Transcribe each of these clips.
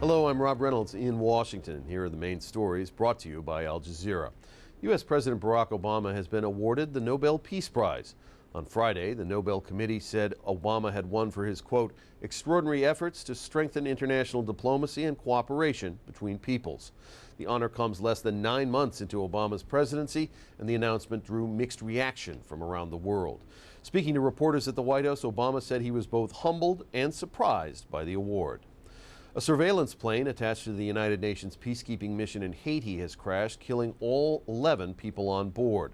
Hello, I'm Rob Reynolds in Washington. Here are the main stories brought to you by Al Jazeera. U.S. President Barack Obama has been awarded the Nobel Peace Prize. On Friday, the Nobel Committee said Obama had won for his, quote, extraordinary efforts to strengthen international diplomacy and cooperation between peoples. The honor comes less than 9 months into Obama's presidency, and the announcement drew mixed reaction from around the world. Speaking to reporters at the White House, Obama said he was both humbled and surprised by the award. A surveillance plane attached to the United Nations peacekeeping mission in Haiti has crashed, killing all 11 people on board.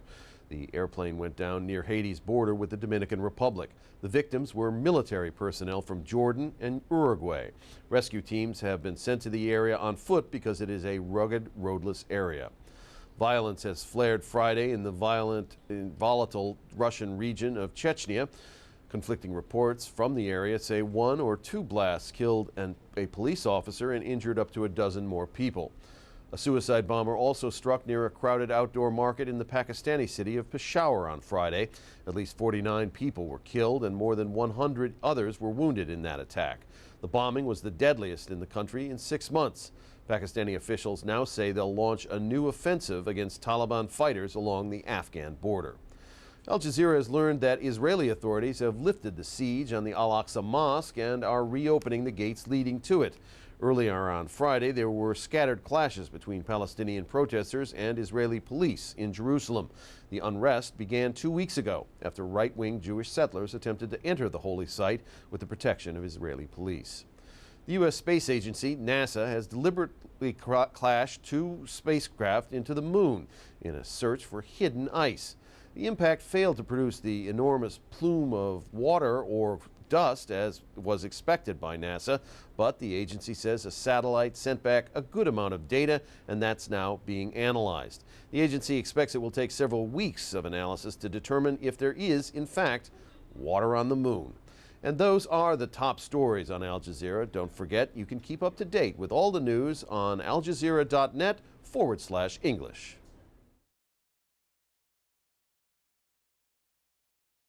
The airplane went down near Haiti's border with the Dominican Republic. The victims were military personnel from Jordan and Uruguay. Rescue teams have been sent to the area on foot because it is a rugged, roadless area. Violence has flared Friday in the volatile Russian region of Chechnya. Conflicting reports from the area say 1 or 2 blasts killed a police officer and injured up to a dozen more people. A suicide bomber also struck near a crowded outdoor market in the Pakistani city of Peshawar on Friday. At least 49 people were killed and more than 100 others were wounded in that attack. The bombing was the deadliest in the country in 6 months. Pakistani officials now say they'll launch a new offensive against Taliban fighters along the Afghan border. Al Jazeera has learned that Israeli authorities have lifted the siege on the Al-Aqsa Mosque and are reopening the gates leading to it. Earlier on Friday, there were scattered clashes between Palestinian protesters and Israeli police in Jerusalem. The unrest began 2 weeks ago after right-wing Jewish settlers attempted to enter the holy site with the protection of Israeli police. The U.S. Space Agency, NASA, has deliberately crashed 2 spacecraft into the moon in a search for hidden ice. The impact failed to produce the enormous plume of water or dust as was expected by NASA, but the agency says a satellite sent back a good amount of data, and that's now being analyzed. The agency expects it will take several weeks of analysis to determine if there is, in fact, water on the moon. And those are the top stories on Al Jazeera. Don't forget, you can keep up to date with all the news on aljazeera.net/English.